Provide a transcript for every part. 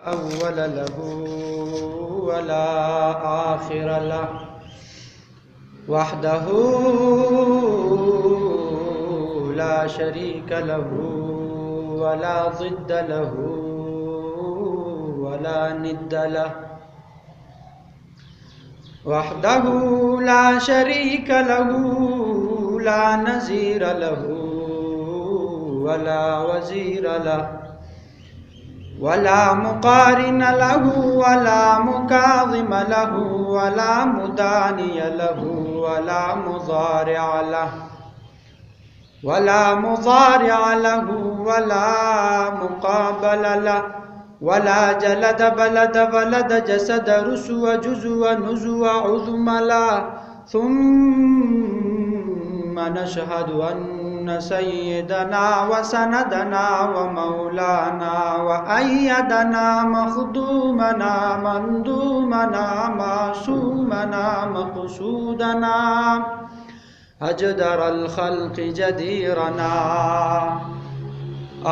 अव्वल लहू वला आखिर लहू वहदहू ला शरीक लहू वला ज़िद्द लहू वला निद्द लहू वहदहू ला शरीक लहू ला नज़ीर लहू वला वज़ीर लहू वला मुक़ारिन लहू वला मुकाज़िम लहू वला मुदानिय लहू वला मुज़ारिअ लहू वला मुज़ारिअ लहू वला मुक़ाबल लहू वला जलद बलद वलद जसद रुस्व जुज़्व नुज़्व उज़्म लहू सुम्म नशहदु अन्न सय्यदना व सनदना व मौलाना व अय्यदना मख़दूमना मंदूमना मासूमना मक़सूदना अजदरल ख़ल्क़ि जदीरना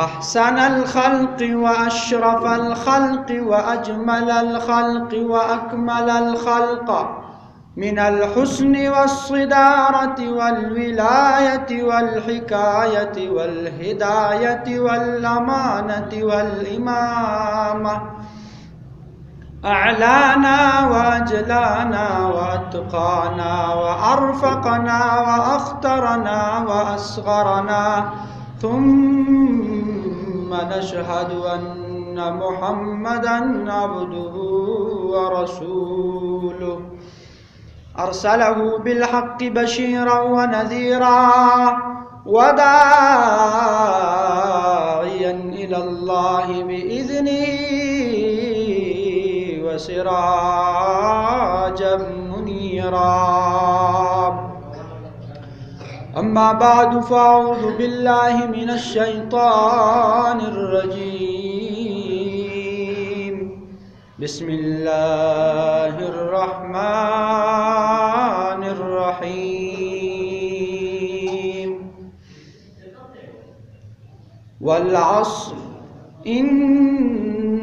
अहसनल ख़ल्क़ि व अशरफल ख़ल्क़ि व अजमलल ख़ल्क़ि व अकमलल ख़ल्क़ मिनल हुस्नि वस्सिदारति वल विलायति वल हिकायति वल हिदायति वल अमानति वल इमामा अअलाना व अजलाना व अत्क़ाना व अरफ़क़ना व अख़्तरना व असग़रना थुम्म नशहदु अन्न मुहम्मदन अब्दुहु व रसूलुहु अरसलहु बिलहक़्क़ि बशीरन व नज़ीरा व दाइयन इलल्लाहि बिइज़्निही व सिराजम मुनीरा अम्मा बअदु फ़अऊज़ु बिल्लाहि मिनश शैतानिर रजीम बिस्मिल्लाहिर रहमानिर रहीम वल अस्र इन्नल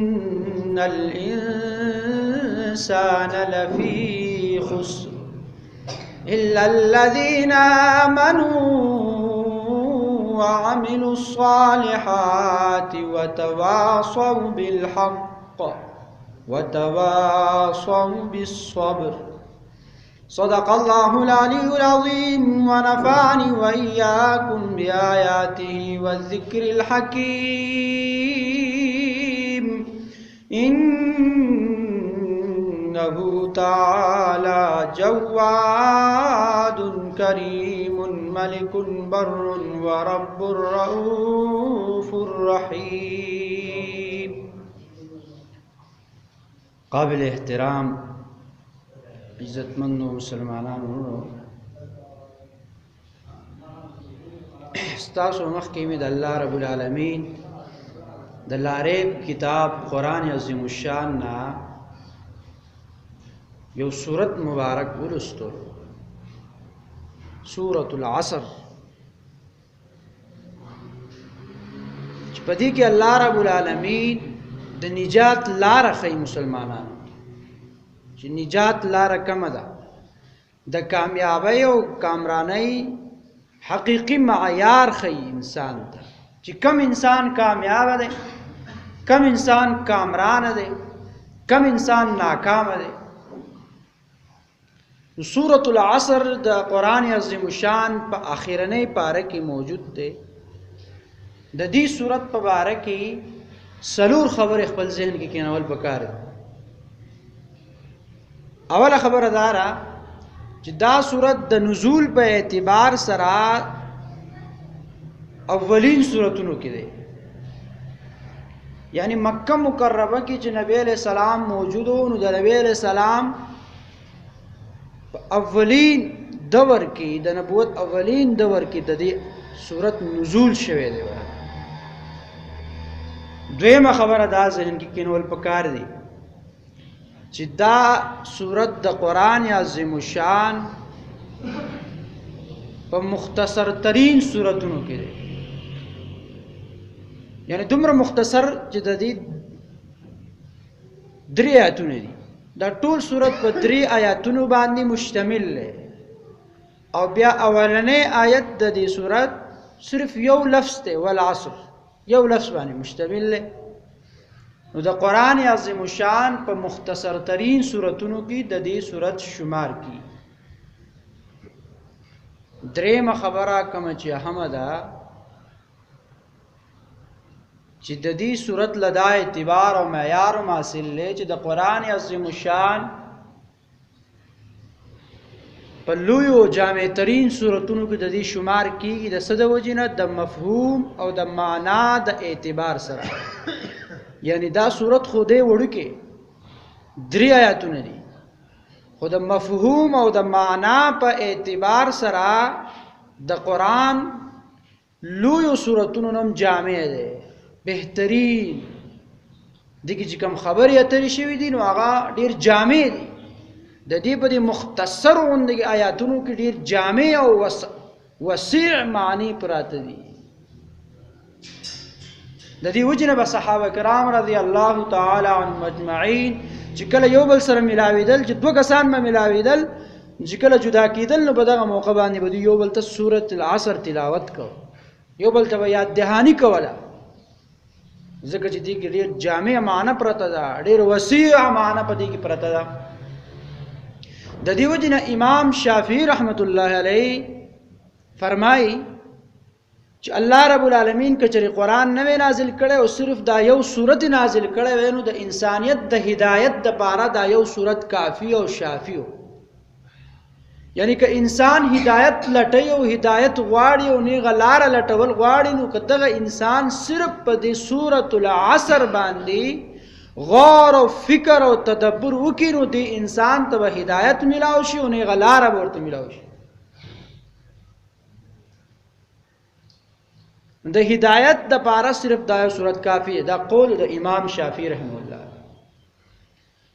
इंसाना लफ़ी खुस्र इल्लल्लज़ीना आमनू व अमिलुस्सालिहाति व तवासौ बिलहक़्क़ व तवासौ बिस्सब्र सदक़ल्लाहुल अलीयुल अज़ीम व नफ़अनी व इय्याकुम बिआयातिही व ज़िक्रिल हकीम इन्नहु तआला जव्वादुन करीमुन मलिकुन बर्रुन व रब्बुर रऊफ़ुर रहीम। काबिल एहतराम इज़्ज़तमंदों मुसलमानों, स्तासु मख़्की में अल्लाह रब्बुल आलमीन द लारेब किताब कुरान अज़ीमुश्शान ना यो सूरत मुबारक उलुस्तो सूरतुल असर पदी के अल्लाह रब्बुल आलमीन द निजात लार खई मुसलमानान कि निजात लार कमदा द कामयाबी और कामरानी हकीकी मायार खई इंसान था कि कम इंसान कामयाब दे, कम इंसान कामरान दे, कम इंसान नाकाम दे। सूरतुल असर द कुरान अज़ीमुश्शान पर आखिरने पारे की मौजूद थे। द दी सूरत पर बारे की सलूर खबर खपल जहन की केनवल पकार अवल खबर अदारा जिदा सूरत द नुज़ूल पे एतबार सरा अव्वलीन सूरतुन की दे, यानी मक्का मुकर्रमा की जो नबी अलैहिस्सलाम मौजूद हो नबी अलैहिस्सलाम अव्वलीन दवर की द नबूवत अव्वलीन दवर की ददी सूरत नुज़ूल शवे दे। द्वेमा खबर अदा जहन की किनवल पकार दी जिदा सूरत द कुरान अज़ीमुश्शान पर मुख्तसर तरीन सूरतों के यानी दुम्र मुख्तसर जदीद درې آیاتونه دي دا ټول سورت په 3 آیاتونو باندې مشتمل دی او بیا اولنې آیت د دې سورت صرف یو لفظ دی والعصر یو لفظ باندې مشتمل دی نو د قرآن عظیم الشان په مختصر ترین سورتونو کې د دې سورت شمار کی درېمه خبره کوم چې اهمه ده چې د دې صورت لدا اعتبار او معیار حاصل لې چې د قرآن عظیم الشان په لویو جامع ترین صورتونو کې د دې شمار کیږي د صد وجنه د مفهوم او د معنا د اعتبار سره یعنی دا صورت خوده وړکه 3 آیاتونه دي خو د مفهوم او د معنا په اعتبار سره د قرآن لویو صورتونو نم جامع ده بهترین دغه چې کوم خبرې اترې شوی دي نو هغه ډیر جامع دي د دې په مختصر غوندې آیاتونو کې ډیر جامع او وسیع معنی پراته دي د دې وجنه به صحابه کرام رضی الله تعالی عنهم اجمعین چې کله یو بل سره ملاویدل چې دوه کسان به ملاویدل چې کله جدا کیدل نو په دغه موقع باندې به یو بل ته سورۃ العصر تلاوت کو یو بل ته یاد دهانی کوله ځکه چې دې کې ډېر جامع معنی پرته ده ډېر وسیع معنی په دې کې پرته ده د دې وجنه امام شافعی رحمت الله علیه فرمایي چې الله رب العالمین کچری قرآن نه نازل کړي او صرف دا یو سورت نازل کړي وینو د انسانیت د هدایت د پاره دا یو سورت کافی او شافی یعنی که انسان هدایت لټي او هدایت غواړي او نه غلار لټول غواړي نو کداغه انسان صرف په دې سورۃ العصر باندې غور او فکر او تدبر وکړي نو دې انسان ته هدایت ملاوي شي او نه غلار ورته ملاوي شي د هدایت د پاره صرف دا سورۃ کافی دا قول د امام شافعی رحم الله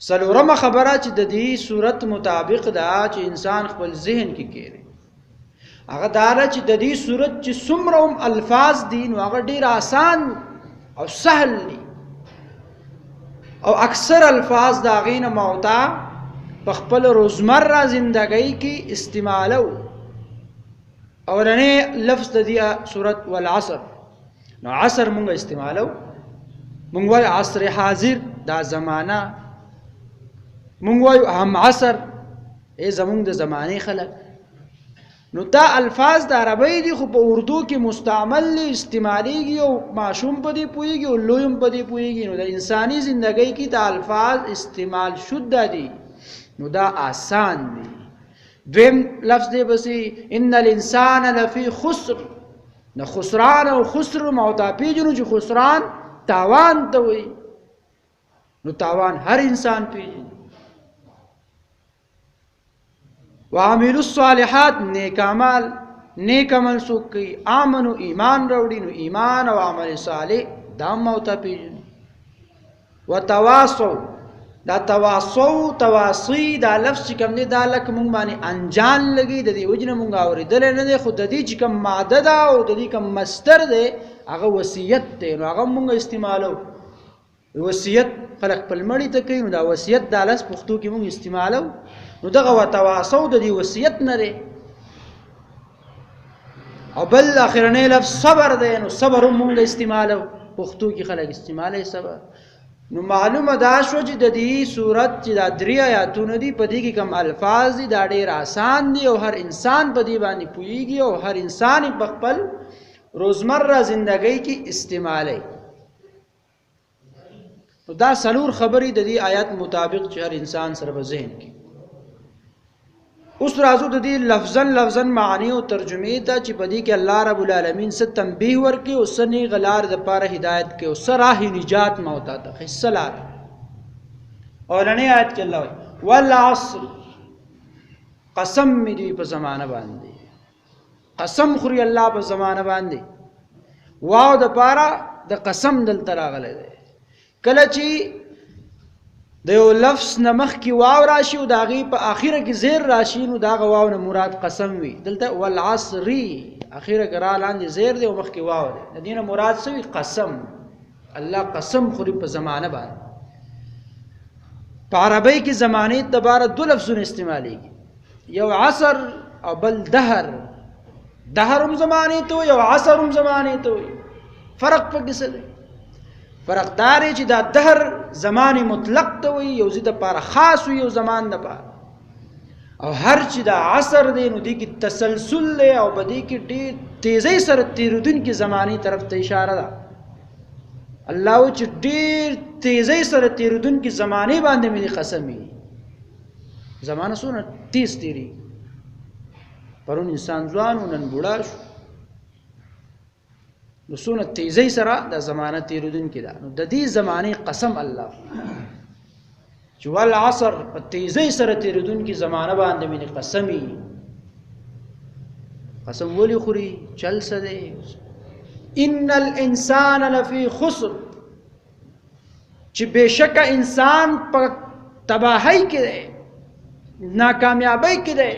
سلورم خبره چې د دې صورت مطابق دا چې انسان خپل ذهن کې کړي هغه دا چې د دې صورت چې څومره الفاظ دي نو هغه ډیر آسان او سهل دي او اکثر الفاظ دا غینه موتا په خپل روزمره ژوندۍ کې استعمالو اورنه لفظ د دې صورت والعصر نو عصر مونږ استعمالو مونږ وای عصر حاضر دا زمانہ مونږ وای هم عصر ای زمونږ د زمانه خلق نو دا الفاظ د عربی دي خو په اردو کې مستعمل استعماليږي او معشوم په دې پويږي او لویم په دې پويږي نو د انساني ژوندۍ کې د الفاظ استعمال شد دي نو دا آسان دي دویم لفظ دی بسی ان الانسان لفی خسر نه خسران او خسر موتا پیجنو چې خسران تاوان ته وي نو تاوان هر انسان پیجن وعملوا الصالحات نیک اعمال نیک عمل سوکي امنو ایمان راوړي نو ایمان او عمل صالح دا موتا پیجن وتواصوا دا تواصی دا لفظ چې کوم دی دا لکه مونږ باندې انجان لګي د دې وجنه مونږ اوریدل نه دی خو د دې چې کوم ماده ده او د دې کوم مصدر دی هغه وصیت دی نو هغه مونږ استعمالو وصیت خلق په مړی ته کوي نو دا وصیت د لاس پښتو کې مونږ استعمالو نو دغه وتواصو د دې وصیت نه دی او بل اخرنه لفظ صبر دی نو صبر مونږ استعمالو پښتو کې خلک استعمالي صبر نو معلومه دا شو چې د دې صورت چې دا 3 آیاتونه دي په دې کې کوم الفاظ دي دا ډېر آسان دي او هر انسان په دې باندې پوهیږي او هر انسان په خپل روزمره ژوندۍ کې استعمالي نو دا سلور خبرې د دې آیات مطابق چې هر انسان سره په ذهن کې اوس راځو د دې لفظا معنی او ترجمه ته چې په دې کې الله رب العالمین ست تنبیه ورکي او سنی غلار د پاره هدایت کې او سراه نجات موتا ته خصلات اورنه آیت کې الله والعصر قسم دې په زمانہ باندې قسم خوري الله په زمانہ باندې واو د پاره د قسم دل تراغله کله چې د یو لفظ نمخ کی واو راشي او داغي په اخره کې زیر راشي نو دا واو نه مراد قسم وي دلته والعصر اخره کرا لاندې زیر دی او مخ کی واو دی د دینه مراد سوی قسم الله قسم خوري په زمانه باندې په عربی کې زمانه د بار دو لفظونه استعمالېږي، یو عصر او بل دهر. دهر هم زمانه ته یو عصر هم زمانه ته وي. فرق پکې څه دی؟ فرق دا دی چې دا دهر زمانه مطلق ته وي، یو ځای د پاره خاص وي، یو زمان د پاره. او هر چې دا عصر دی نو دی کې تسلسل دی او بدی کې ډېر تیزی سره تیرودونکي زمانه طرف ته اشاره ده. الله و چې ډېر تیزی سره تیرودونکي زمانه باندې مې قسم وي. زمانه څونه تیز تیری، پرون انسان ځوان و نن بوډا شو، نو څونه تیزی سره د زمانه تیرودونکي ده. نو د دې زمانه قسم الله چې والعصر په تیزی سره تیرودونکي زمانه باندې مې قسمي. قسم ولی خوري؟ چل څه دی؟ ان الانسان لفی خسر، چې بشکه انسان په تباہی کې دی، ناکامیابی کې دی،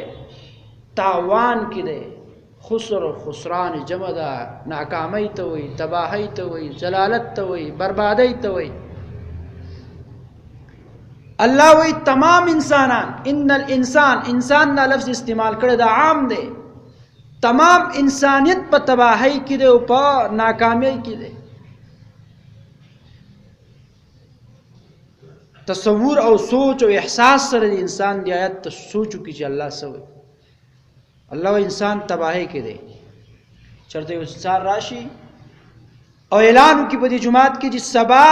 تاوان کې دی. خسر و خسران جمع ده، ناکامی ته وي، تباہی ته وي، جلالت ته وي، بربادی ته وي. الله وی تمام انسانان، ان الانسان، انسان دا لفظ استعمال کړه دا عام دی، تمام انسانیت په تباہی کې دی او په ناکامی کې دی. تصور او سوچ او احساس سره د انسان دی آیت ته سوچو کې چې الله سوي. الله و انسان تباہی کې دی. چرته یو انسان راشي او اعلان کی په دې جمعات کې چې سبا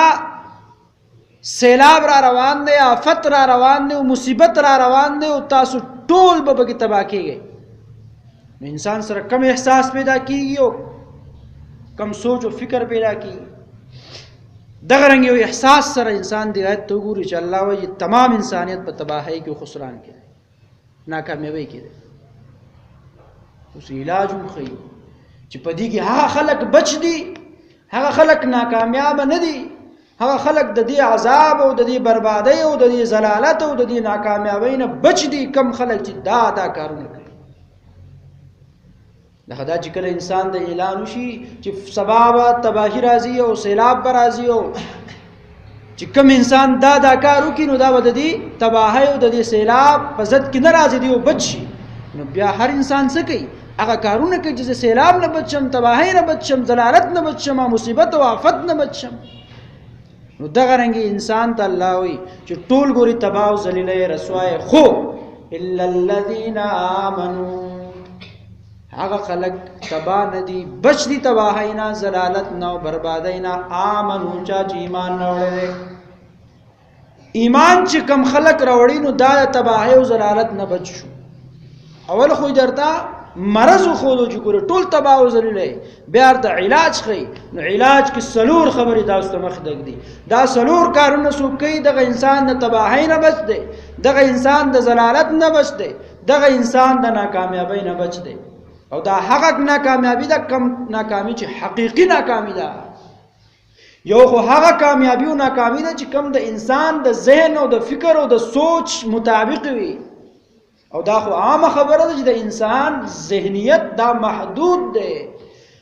سیلاب را روان دی، آفت را روان دی، مصیبت را روان دی او تاسو ټول به پکې تباہ کیږئ. نو انسان سره کم احساس پیدا کیږي او کم سوچ او فکر پیدا کیږي. دغه رنګ یو احساس سره انسان دی آیت ته وګوري چې الله وایي تمام انسانیت په تباہی کې او خسران کې دی، ناکامیابی کې دی. اوس علاج هم ښیي چې په دې کې هغه خلک بچ دي، هغه خلک ناکامیاب نه دي، هغه خلک د دې عذاب او د دې بربادۍ او د دې ضلالت او د دې ناکامیابۍ نه بچ دي. کم خلک چې دا کارونه کوي. دا چې کله انسان د اعلان وشي چې سبا به تباہی راځي او سیلاب به راځي او چې کم انسان دا کار وکړي نو دا به د دې تباہی او د دې سیلاب په ضد کې نه راځي دی او بچ شي. نو بیا هر انسان څه کوي؟ هغه کارونه کوي چې سیلاب نه بچم، تباہی نه بچم، ضلالت نه بچم، مصیبت او آفت نه بچم. نو دغه رنګ انسان ته الله وي چې ټول ګوري تباہ او ذلیلې رسوای، خو الا الذين امنوا، هغه خلق تباہ ندي، بچ دي تباہی نه، ضلالت نه او بربادۍ نه. امنو چې ایمان راوړي. ایمان چې کم خلق راوړي نو دا تباہی او ضلالت نه بچ شو. اول خو درته مرض خو چې ګوره ټول تباہ او ذلیلې، بیا د علاج خي. نو علاج کې سلور خبرې تاسو ته مخ دګ دي. دا سلور کارونه څوک کوي دغه انسان د تباہی نه بچ دی، دغه انسان د ضلالت نه بچ دی، دغه انسان د ناکامیابی نه بچ دی. او دا هغه ناکامیابی ده کم ناکامی چې حقیقی ناکامی ده. یو خو هغه کامیابی او ناکامی ده چې کم د انسان د ذهن او د فکر او د سوچ مطابق وي. او دا خو عامه خبره ده چې د انسان ذهنیت دا محدود ده.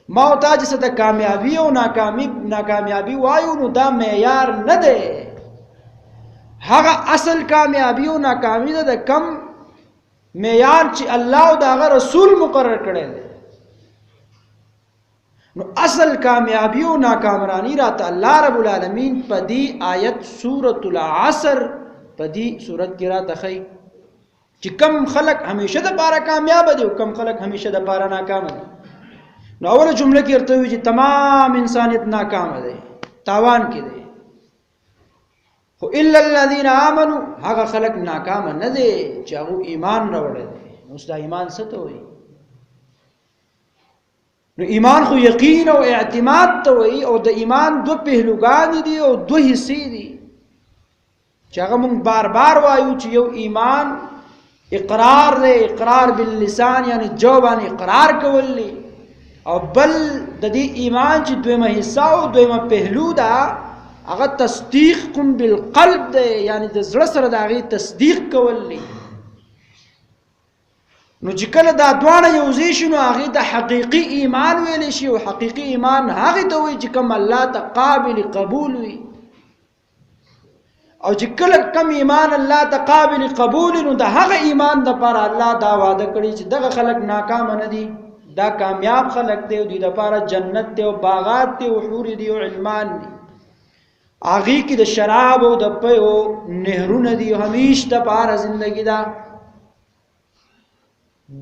ما او تا چې د کامیابی او ناکامیابی وایو نو دا معیار نه ده. هغه اصل کامیابی او ناکامی ده د کم معیار چې الله او دغه رسول مقرر کړی دی. نو اصل کامیابی او ناکامرانی راته الله رب العالمین په دې آیت سورۃ العصر په دې سورۃ کې راته خی چې کم خلق همیشه د پاره کامیاب دي او کم خلق همیشه د پاره ناکام دي. نو اوله جمله کې ورته وی چې تمام انسانیت ناکام دي، تاوان کې دي. خو الا الذين امنوا، هغه خلق ناکام نه دي چې هغه ایمان راوړي. نو دا ایمان څه ته وایي؟ نو ایمان خو یقین او اعتماد ته وایي. او د ایمان دو پهلوګان دي او دو حصے دي چې هغه مونږ بار بار وایو چې یو ایمان اقرار دی، اقرار باللسان یعنی جوابان اقرار کول دي. او بل د دې ایمان چې دویمه حصہ او دویمه پهلو ده هغه تصدیق کوم بالقلب ده، یعنی د زړه سره د هغه تصدیق کول دي. نو چې کله دا دوانه یو ځای شي نو هغه د حقيقي ایمان ویل شي. او حقيقي ایمان هغه ته وایي چې کوم الله ته قابل قبول وي. او چې کله کم ایمان الله ته قابل قبول نو د هغه ایمان د پر الله دا وعده کړی چې دغه خلک ناکام نه دي، دا کامیاب خلک دی او د لپاره جنت دی او باغات دی او حور دی او علمان دي، هغه کې د شراب او د پیو نهرونه دي او همیش د پاره زندگی دا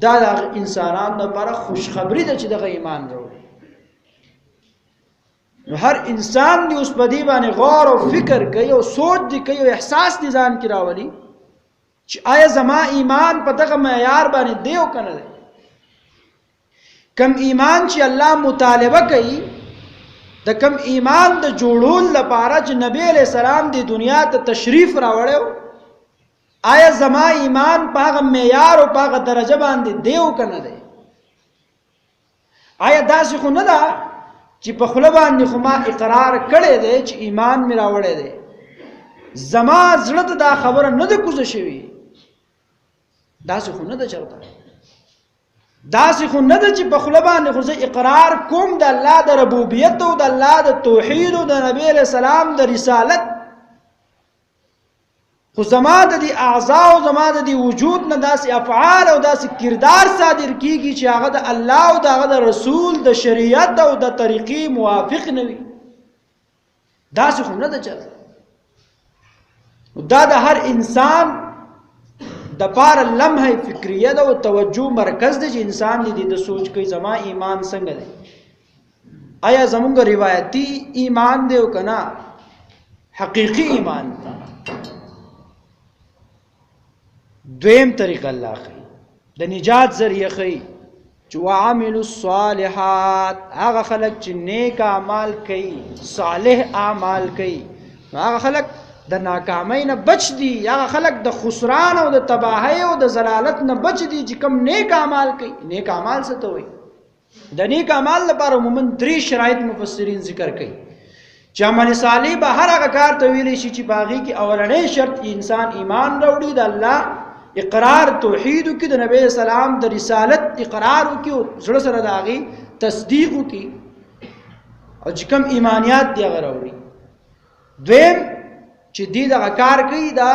د انسانانو لپاره خوشخبری ده چې دغه ایمان وروړي. نو هر انسان دی اوس په دې باندې غور او فکر کوي او سوچ دی کوي او احساس دي ځان کې راولي چې آیا زما ایمان په دغه معیار باندې دی او کنه دی. کم ایمان چې الله مطالبه کوي د کم ایمان د جوړول لپاره چې نبی علیہ السلام د دنیا ته تشریف راوړیو، آیا زما ایمان په هغه معیار او په هغه درجه باندې دی او کنه دی. آیا داسې خو نه ده چې په خوله باندې خو ما اقرار کړی دی چې ایمان مې راوړی دی، زما زړه ته دا خبره نه ده کوزه شوې، داسې خو نه ده چرته، داسې خو نه ده چې په خوله باندې خو زه اقرار کوم د الله د ربوبیت او د الله د توحید او د نبی علیہ السلام د رسالت، خو زما د دې اعضاء او زما د دې وجود نه داسې افعال او داسې کردار صادر کیږي چې هغه د الله او د هغه د رسول د شریعت او د طریقې موافق نه وي، داسې خو نه ده چرته. دا د هر انسان د پاره لمحه فکریه ده او توجه مرکز دی چې انسان دې د سوچ کوي زما ایمان څنګه دی، آیا زمونږ روایتي ایمان دی او کنه حقیقی ایمان دی. دویم طریقه الله خی د نجات ذریعہ خی چې وعملوا الصالحات، هغه خلق چې نیک اعمال کوي، صالح اعمال کوي، هغه خلق د ناکامۍ نه بچ دي، هغه خلق د خسران او د تباہی او د ضلالت نه بچ دي چې کوم نیک اعمال کوي. نیک اعمال څه ته وایي؟ د نیک اعمال لپاره عموما 3 شرایط مفسرین ذکر کوي چې عمل صالح به هر هغه کار ته ویل شي چې باغی کې اولنې شرط انسان ایمان راوړي، د الله اقرار توحید کی، د نبی اسلام د رسالت اقرار کی او زړه سره داغي تصدیق کی او چې کوم ایمانیات دی هغه راوړي. دویم چې دې دغه کار کوي دا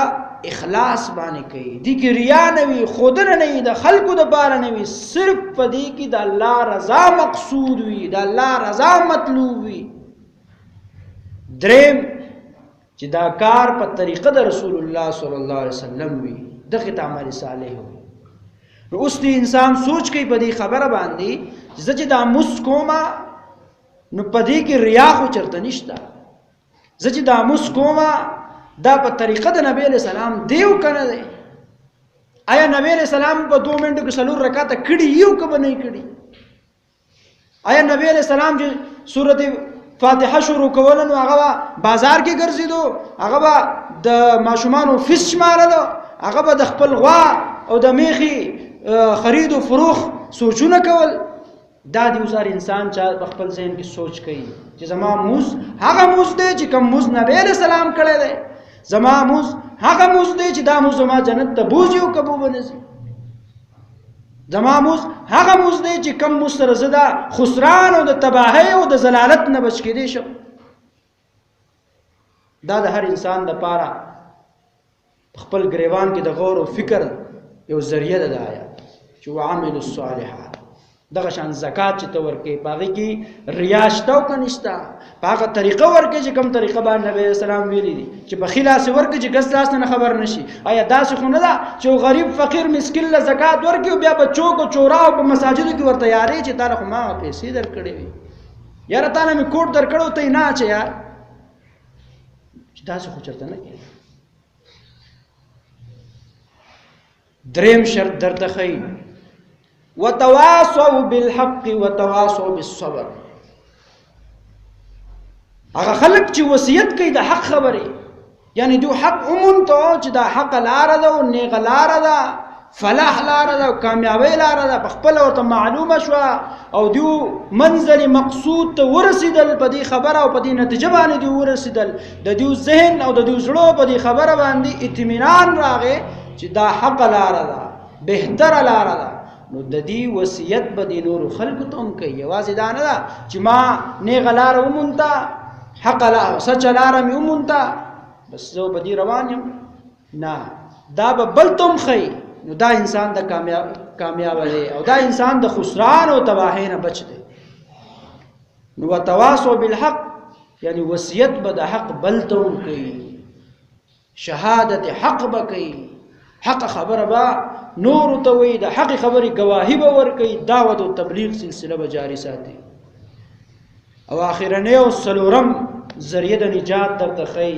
اخلاص باندې کوي، دې کې ریا نه وي، خودنه نه وي، د خلقو د بار نه وي، صرف په دې کې د الله رضا مقصود وي، د الله رضا مطلوب وي. دریم چې دا کار په طریقه د رسول الله صلی الله علیه وسلم وي، دغه عمل صالح وي. نو اوس دې انسان سوچ کوي په دې خبره باندې چې دا مسکوما نو په دې کې ریا خو چرته نشته، چې دا مسکوما دا په طریقه د نبی علیہ السلام دیو کنه دی. آیا نبی علیہ السلام په 2 منټو کې 4 رکعات کړي یو کبه نه کړي؟ آیا نبی علیہ السلام چې سورته فاتحه شروع کول نو هغه بازار کې ګرځیدو، هغه د ماشومانو فیس شمارلو، هغه د خپل غوا او د میخي خرید او فروخ سوچونه کول؟ دا دی وزار انسان چې خپل ذهن کې سوچ کوي چې زما موز هغه موز دی چې کوم موز نبی علیہ السلام کړی دی، زما موز هغه موز دی چې دا موز ما جنت ته بوزي او کبو بنزي، زما موز هغه موز دی چې کوم موز سره زدا خسران او د تباہی او د ضلالت نه بچ کېدی شم. دا د هر انسان د پاره خپل گریوان کې د غور او فکر یو ذریعہ ده. آیا چې وعملوا الصالحات دغه شان زکات چې تور کې باغی کې ریاشتو کنيشتا هغه طریقه ورکه چې کوم طریقه باندې نبی اسلام ویلي دي چې په خلاص ورکه چې ګس لاس نه خبر نشي. آیا داسې خو نه ده چې غریب فقیر مسکین له زکات ورکي او بیا بچو کو چورا او په مساجدو کې ورته یاري چې تعالی خو ما پیسې درکړې وي، یاره تعالی می کوټ درکړو ته نه چې یار داسې خو چرته نه کېږي. دریم شرط درته خی وتواصوا بالحق وتواصوا بالصبر. هغه خلق چې وصیت کوي د حق خبره، یعنی دو حق اومنته چې دا حق لار ده او نیغه لار ده، فلاح لار ده او کامیابی لار ده، په خپل ورته معلومه شو او دیو منزل مقصود ته ورسیدل په دې خبره او په دې نتیجه باندې دی ورسیدل، د دیو ذهن او د دیو زړه په دې خبره باندې اطمینان راغی چې دا حق لار ده، بهتر لار ده، نو د دې وصیت به د نور خلکو ته هم کوي. یوازې دا نه ده چې ما نیغه لار ومونته، حق لار سچ لار مې ومونته، بس زه به دې روان یم، نه، دا به بل تم خی. نو دا انسان د کامیاب دی او دا انسان د خسران او تباهی نه بچ دی. نو وتواصوا بالحق یعنی وصیت به د حق بل تم کوي، شهادت حق به کوي، حق خبره به نور ته وي، د حق خبرې گواهی به ورکوي، دعوت او تبلیغ سلسله به جاری ساتي. او اخرنه او سلورم ذریعہ د نجات درته خی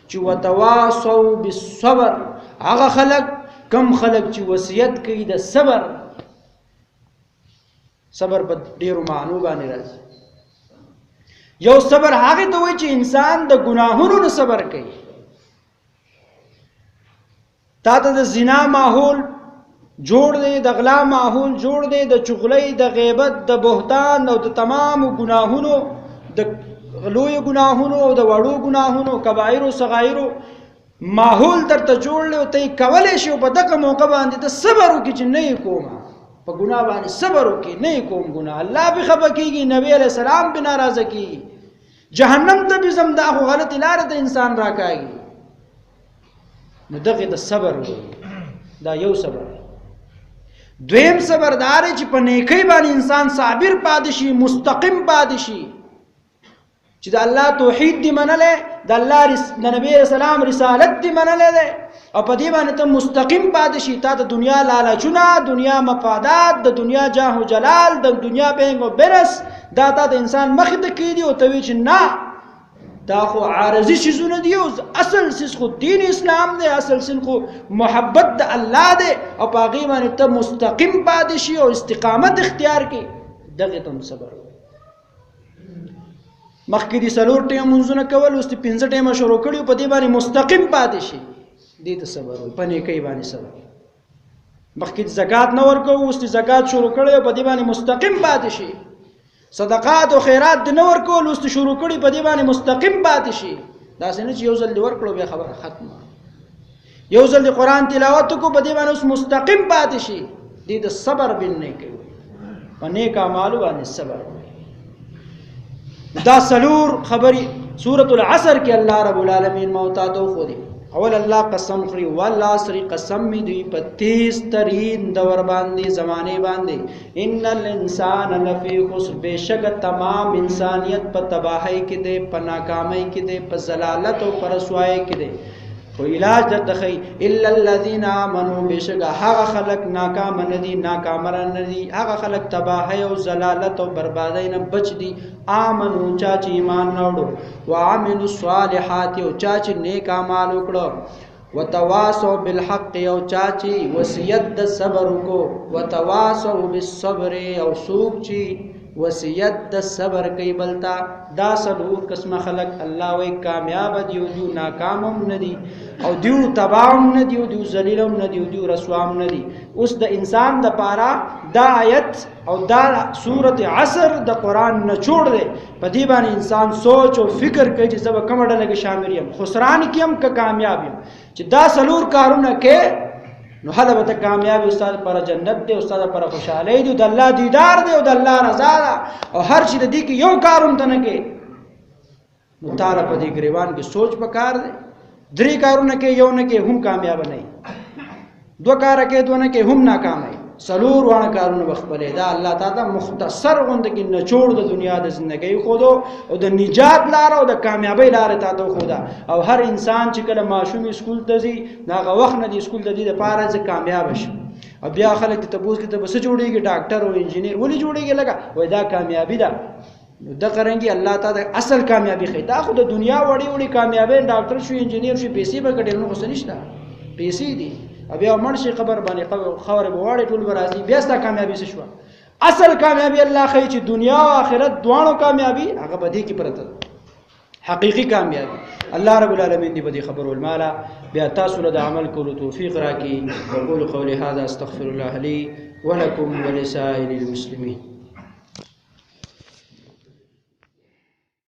چې وتواصوا بالصبر. هغه خلق کم خلق چې وصیت کوي د صبر. صبر په ډیرو معنی باندې راځي. یو صبر هغه ته وایي چې انسان د ګناهونو نه صبر کوي. تا ته د زنا ماحول جوړ دی، د غلا ماحول جوړ دی، د چغلۍ، د غیبت، د بهتان او د تمام ګناهونو، د لوی ګناهونو او د وړو ګناهونو، کبایر او صغایر ماحول درته جوړ لی او ته یې کولی شي. په دغه موقع باندې ته صبر وکړي چې نه یې کومه، په ګناه باندې صبر وکړي، نه یې کوم ګناه، الله به خفه کېږي، نبی علیه السلام به ناراضه کېږي، جهنم ته به ځم. دا خو غلطې لارې ته انسان راکاږي. نو دغه د صبر وایي، دا یو صبر. دویم صبر دا دی چې په نیکۍ باندې انسان صابر پاتې شي، مستقیم پاتې شي، چې د الله توحید دی منلی، د الله د نبی اسلام رسالت دی منلی دی، او په دې باندې ته مستقیم پاتې شي. تا د دنیا لالچونه، دنیا مفادات، د دنیا جاه و جلال، د دنیا بینګ و برس، دا تا د انسان مخې ته کېدي او ته وایي چې نه، دا خو عارضی چیزونه دي او اصل سیس خو دین اسلام دی، اصل سیس خو محبت د الله دی، او په هغې باندې ته مستقیم پاتې شي او استقامت اختیار کړي. دغې ته هم صبر وایي. مخکې دې 4 ټیمه منځونه کول، اوس دې 5 ټیمه شروع کړي او په دې باندې مستقیم پاتې شي، دې ته صبر وایي. په نیکۍ باندې صبر. مخکې زکات نه ورکوو، اوس دې زکات شروع کړی او په دې باندې مستقیم پاتې شي. صدقات او خیرات د نه ورکول، اوس شروع کړي، په دې باندې مستقیم پاتې شي. داسې نه چې یو ځل دې ورکړو بیا خبره ختمه، یو ځل دې قرآن تلاوت وکړو، په دې باندې اوس مستقیم پاتې شي. دې د صبر بن نه کوي، په نیک اعمالو باندې صبر. دا 4 خبرې سورۃ العصر کې الله رب العالمین موتا تو خو دی. اول الله قسم خوري، والعصر قسم می دی په تیز ترین دور باندې، زمانه باندې. ان الانسان لفی خسر، بشک تمام انسانیت په تباہی کې دی، په ناکامۍ کې دی، په ضلالت او پر رسوایی کې دی. خو علاج درته خی الا الذين امنوا، بشک هغه خلق ناکام نه دي، ناکامر نه دي، هغه خلق تباہی او ضلالت او بربادی نه بچ دي. امنو چا چې ایمان راوړو، وعملوا الصالحات او چا چې نیک اعمال وکړو، وتواصوا بالحق او چا چې وصیت د صبر وکړو، وتواصوا بالصبر او څوک چې وصیت د صبر کوي بلتا. دا 4 قسمه خلق الله وی کامیاب دي او دیو ناکام هم نه دي، او دیو تباہ هم نه دي، او دیو ذلیل هم نه دي، او دیو رسوا هم نه دي. اوس د انسان د پاره دا آیت او دا سورۃ عصر د قران نه جوړ دی. په دې باندې انسان سوچ او فکر کوي چې زه به کومه ډله کې شامل یم، خسران کې هم که کامیاب یم. چې دا 4 کارونه کې نو هله به ته کامیابی، استاد پر جنت دی، استاد پر خوشحالی دی، د الله دیدار دی او د الله رضا ده. او هر چی د دې کې یو کارون ته نه کې، نو تاره په دې ګریوان کې سوچ پکار دی. 3 کارونه کې یو نه کې هم کامیاب نه، 2 کار کې 2 نه کې هم ناکام وي. 4 وانه کارونه بخپلې. دا الله تعالی مختصر غوند کې نچوړ د دنیا د ژوندۍ خودو او د نجات لار او د کامیابی لار ته ته خدا. او هر انسان چې کله ماشوم اسکول ته ځي، ناغه وخت نه د اسکول د دې لپاره چې کامیاب شي. او بیا خلک ته تبوس کې ته بس جوړيږي، ډاکټر او انجینیر ولې جوړيږي، لګا وای دا کامیابی ده. نو د قرنګي الله تعالی اصل کامیابی خې دا خو د دنیا وړي وړي کامیابی، ډاکټر شو، انجینیر شو، پیسې به کډېر نو څه نشته، پیسې دي. بیا مرشي خبر باندې خبر بواړي ټول برازي، بیا ستا کامیابی څه شو. اصل کامیابی الله خې چې دنیا او آخرت دوانو کامیابی هغه بدی کې پرته، حقيقي کامیابی. الله رب العالمین دې بدی خبر والمالا بیا تاسو له عمل کولو توفیق راکړي. وقول قولي هذا استغفر الله لي ولكم ولسائر المسلمين.